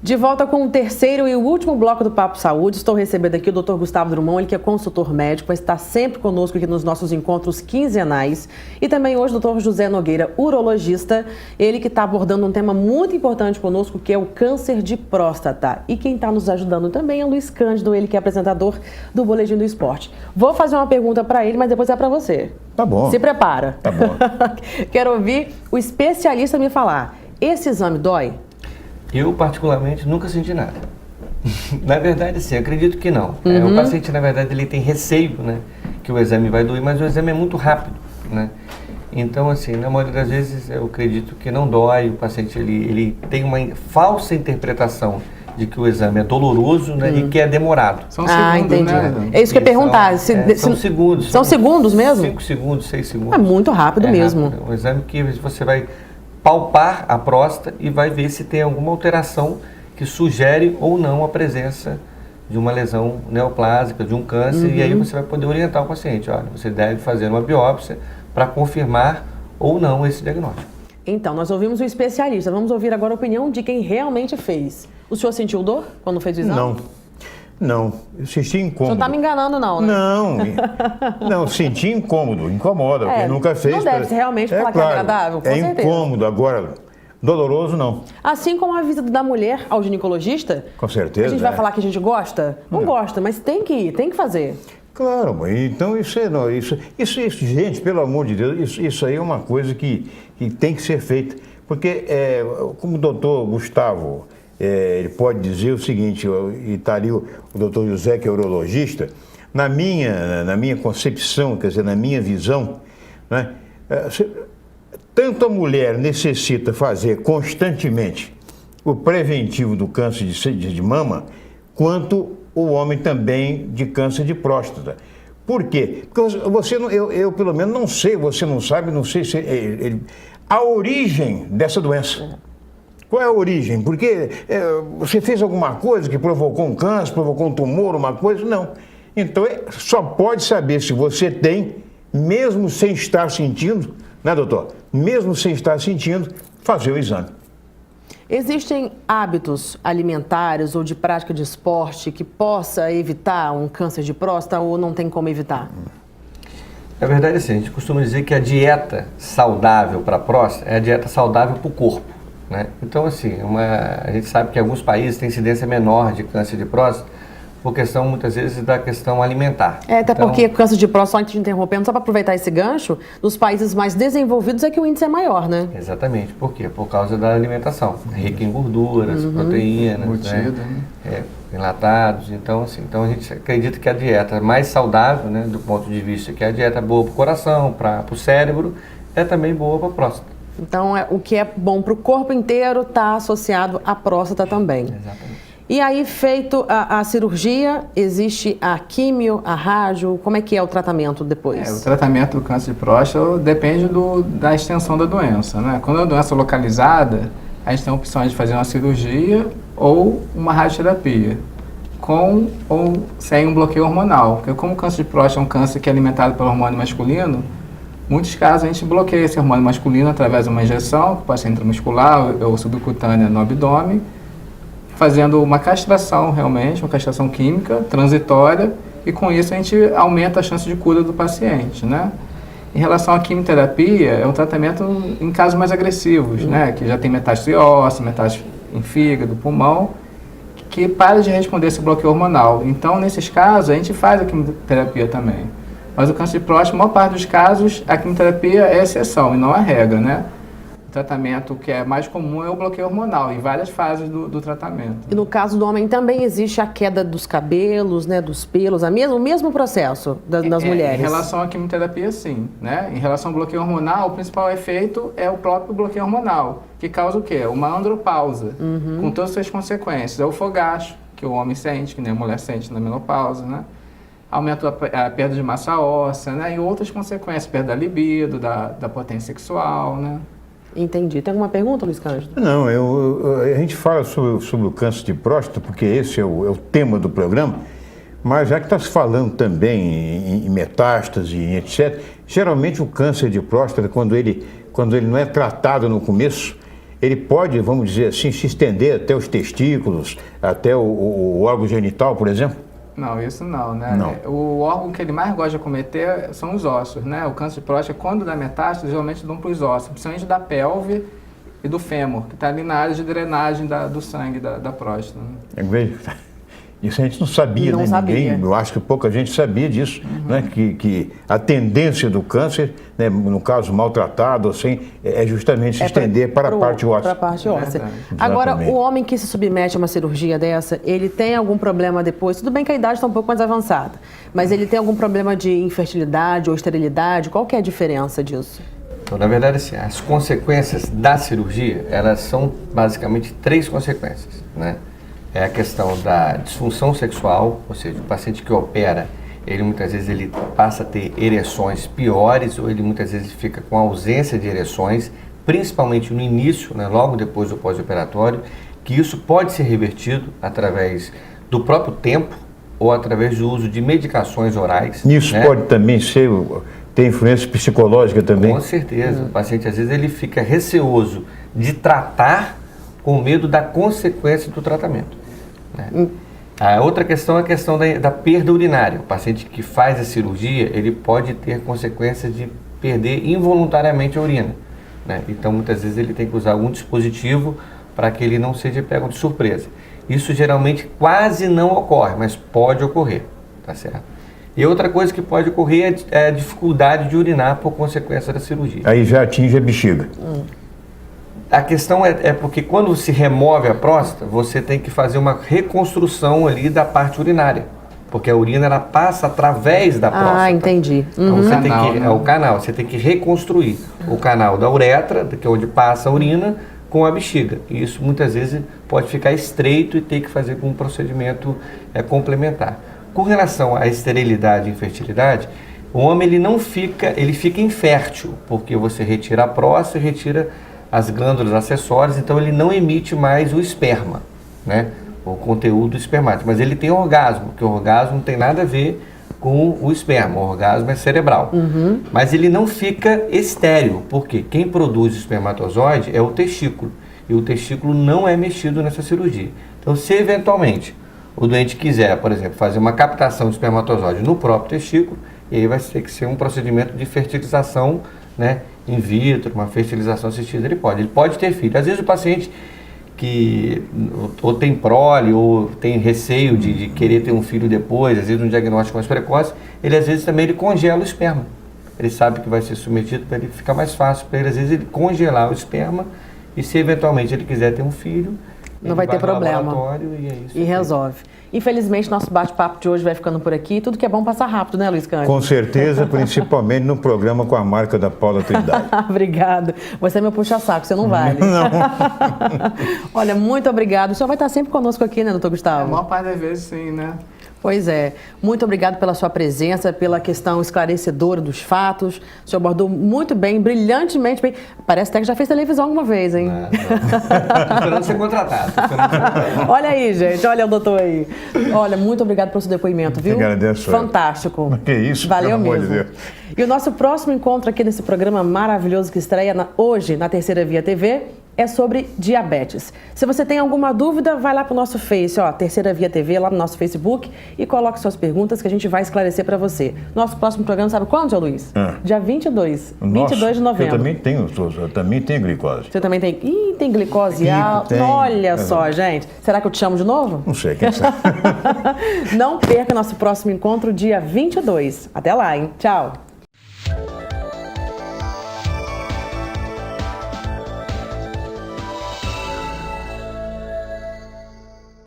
De volta com o terceiro e o último bloco do Papo Saúde, estou recebendo aqui o Dr. Gustavo Drummond, ele que é consultor médico, vai estar sempre conosco aqui nos nossos encontros quinzenais. E também hoje o Dr. José Nogueira, urologista, ele que está abordando um tema muito importante conosco, que é o câncer de próstata. E quem está nos ajudando também é o Luiz Cândido, ele que é apresentador do Boletim do Esporte. Vou fazer uma pergunta para ele, mas depois é para você. Tá bom. Se prepara. Tá bom. Quero ouvir o especialista me falar, esse exame dói? Eu, particularmente, nunca senti nada. Na verdade, sim, acredito que não. O paciente, na verdade, ele tem receio, né, que o exame vai doer, mas o exame é muito rápido, né? Então, assim, na maioria das vezes, eu acredito que não dói. O paciente, ele tem uma falsa interpretação de que o exame é doloroso, né, e que é demorado. São segundos, entendi. né? É isso que eu ia perguntar. São segundos. São segundos mesmo? 5 segundos, 6 segundos. É muito rápido mesmo. Rápido. É um exame que você vai palpar a próstata e vai ver se tem alguma alteração que sugere ou não a presença de uma lesão neoplásica, de um câncer, e aí você vai poder orientar o paciente. Olha, você deve fazer uma biópsia para confirmar ou não esse diagnóstico. Então, nós ouvimos o especialista, vamos ouvir agora a opinião de quem realmente fez. O senhor sentiu dor quando fez o exame? Não, eu senti incômodo. O senhor está me enganando não, né? Não, senti incômodo, incomoda, quem nunca fez. Não deve realmente falar que é agradável, com certeza. Incômodo, agora, doloroso não. Assim como a visita da mulher ao ginecologista. Com certeza. A gente vai falar que a gente gosta? Não gosta, mas tem que ir, tem que fazer. Claro, mãe, então isso, gente, pelo amor de Deus, isso aí é uma coisa que tem que ser feita. Porque, como o doutor Gustavo, ele pode dizer o seguinte, e está ali o doutor José, que é urologista, na minha concepção, quer dizer, na minha visão, né, tanto a mulher necessita fazer constantemente o preventivo do câncer de mama, quanto o homem também de câncer de próstata. Por quê? Porque você não, eu pelo menos não sei, você não sabe, não sei se a origem dessa doença. Qual é a origem? Porque você fez alguma coisa que provocou um câncer, provocou um tumor, uma coisa? Não. Então, só pode saber se você tem, mesmo sem estar sentindo, né, doutor? Mesmo sem estar sentindo, fazer o exame. Existem hábitos alimentares ou de prática de esporte que possa evitar um câncer de próstata ou não tem como evitar? Na verdade, assim, a gente costuma dizer que a dieta saudável para a próstata é a dieta saudável para o corpo, né? Então, assim, a gente sabe que alguns países têm incidência menor de câncer de próstata por questão, muitas vezes, da questão alimentar. Até porque câncer de próstata, só antes de interrompendo, só para aproveitar esse gancho, nos países mais desenvolvidos é que o índice é maior, né? Exatamente. Por quê? Por causa da alimentação, rica em gorduras, proteínas, enlatados. Então, assim, a gente acredita que a dieta mais saudável, né, do ponto de vista que a dieta é boa para o coração, para o cérebro, é também boa para a próstata. Então, o que é bom para o corpo inteiro está associado à próstata também. Exatamente. E aí, feito a cirurgia, existe a químio, a rádio, como é que é o tratamento depois? O tratamento do câncer de próstata depende da extensão da doença, né? Quando é uma doença localizada, a gente tem a opção de fazer uma cirurgia ou uma radioterapia, com ou sem um bloqueio hormonal. Porque como o câncer de próstata é um câncer que é alimentado pelo hormônio masculino, em muitos casos a gente bloqueia esse hormônio masculino através de uma injeção, que pode ser intramuscular ou subcutânea no abdômen, fazendo uma castração realmente, uma castração química, transitória, e com isso a gente aumenta a chance de cura do paciente, né? Em relação à quimioterapia, é um tratamento em casos mais agressivos, né? Que já tem metástase óssea, metástase em fígado, pulmão, que para de responder esse bloqueio hormonal. Então, nesses casos, a gente faz a quimioterapia também. Mas o câncer de próstata, a maior parte dos casos, a quimioterapia é exceção e não a regra, né? O tratamento que é mais comum é o bloqueio hormonal, em várias fases do tratamento. E no caso do homem também existe a queda dos cabelos, né, dos pelos, o mesmo processo das mulheres? Em relação à quimioterapia, sim, né? Em relação ao bloqueio hormonal, o principal efeito é o próprio bloqueio hormonal, que causa o quê? Uma andropausa, com todas as suas consequências. É o fogacho, que o homem sente, que nem a mulher sente na menopausa, né? Aumenta a perda de massa óssea, né? E outras consequências, perda da libido, da potência sexual, né? Entendi. Tem alguma pergunta, Luiz Cândido? Não, a gente fala sobre o câncer de próstata, porque esse é o tema do programa, mas já que está se falando também em metástase, em etc., geralmente o câncer de próstata, quando ele não é tratado no começo, ele pode, vamos dizer assim, se estender até os testículos, até o órgão genital, por exemplo? Não, isso não, né? Não. O órgão que ele mais gosta de acometer são os ossos, né? O câncer de próstata, quando dá metástase, geralmente dão para os ossos, principalmente da pelve e do fêmur, que está ali na área de drenagem do sangue da próstata. Né? Isso a gente não sabia, não né? sabia. Ninguém, eu acho que pouca gente sabia disso, né? Que a tendência do câncer, né? No caso maltratado, assim, é justamente se estender para a parte óssea. Para a parte óssea. Verdade. Agora, Exatamente. o homem que se submete a uma cirurgia dessa, ele tem algum problema depois? Tudo bem que a idade está um pouco mais avançada, mas ele tem algum problema de infertilidade ou esterilidade? Qual que é a diferença disso? Então, na verdade, assim, as consequências da cirurgia, elas são basicamente 3 consequências, né? É a questão da disfunção sexual, ou seja, o paciente que opera, ele muitas vezes ele passa a ter ereções piores, ou ele muitas vezes fica com ausência de ereções, principalmente no início, né, logo depois do pós-operatório, que isso pode ser revertido através do próprio tempo ou através do uso de medicações orais. Isso, né? pode também ter influência psicológica também. Com certeza. O paciente, às vezes, ele fica receoso de tratar com medo da consequência do tratamento. Né? A outra questão é a questão da perda urinária. O paciente que faz a cirurgia, ele pode ter consequências de perder involuntariamente a urina. Né? Então, muitas vezes, ele tem que usar algum dispositivo para que ele não seja pego de surpresa. Isso geralmente quase não ocorre, mas pode ocorrer, tá certo? E outra coisa que pode ocorrer é a dificuldade de urinar por consequência da cirurgia. Aí já atinge a bexiga. A questão é porque quando se remove a próstata, você tem que fazer uma reconstrução ali da parte urinária. Porque a urina ela passa através da próstata. Ah, entendi. Então você tem Canal, que, né? é o canal, você tem que reconstruir o canal da uretra, que é onde passa a urina, com a bexiga. E isso muitas vezes pode ficar estreito e ter que fazer com um procedimento complementar. Com relação à esterilidade e infertilidade, o homem ele fica infértil, porque você retira a próstata e retira as glândulas acessórias, então ele não emite mais o esperma, né? O conteúdo espermático, mas ele tem orgasmo, porque o orgasmo não tem nada a ver com o esperma, o orgasmo é cerebral. Mas ele não fica estéril, porque quem produz o espermatozoide é o testículo, e o testículo não é mexido nessa cirurgia. Então, se eventualmente o doente quiser, por exemplo, fazer uma captação de espermatozoide no próprio testículo, e aí vai ter que ser um procedimento de fertilização, né, in vitro, uma fertilização assistida, ele pode ter filho. Às vezes o paciente que ou tem prole ou tem receio de querer ter um filho depois, às vezes um diagnóstico mais precoce, ele às vezes também ele congela o esperma. Ele sabe que vai ser submetido para ele ficar mais fácil para ele, às vezes ele congelar o esperma e se eventualmente ele quiser ter um filho, Não vai ter problema. E, é isso E resolve. Infelizmente, nosso bate-papo de hoje vai ficando por aqui. Tudo que é bom passa rápido, né, Luiz Cândido? Com certeza, principalmente no programa com a marca da Paula Trindade. Obrigado. Você é meu puxa-saco, você não vale. Não. Olha, muito obrigado. O senhor vai estar sempre conosco aqui, né, doutor A Gustavo? maior parte das vezes, sim, né? Pois é. Muito obrigado pela sua presença, pela questão esclarecedora dos fatos. O senhor abordou muito bem, brilhantemente bem. Parece até que já fez televisão alguma vez, hein? Estou esperando ser contratado. Olha aí, gente. Olha o doutor aí. Olha, muito obrigado pelo seu depoimento, viu? Agradeço. Fantástico. Que isso, Valeu pelo amor mesmo. de Deus. E o nosso próximo encontro aqui nesse programa maravilhoso que estreia hoje na Terceira Via TV é sobre diabetes. Se você tem alguma dúvida, vai lá para o nosso Face, ó, Terceira Via TV, lá no nosso Facebook, e coloque suas perguntas que a gente vai esclarecer para você. Nosso próximo programa, sabe quando, seu Luiz? Dia 22. Nossa, 22 de novembro. Eu também tenho glicose. Você também tem... Ih, tem glicose Ih, alta. tem. Olha só, gente. Será que eu te chamo de novo? Não sei, quem sabe. Não perca nosso próximo encontro, dia 22. Até lá, hein? Tchau.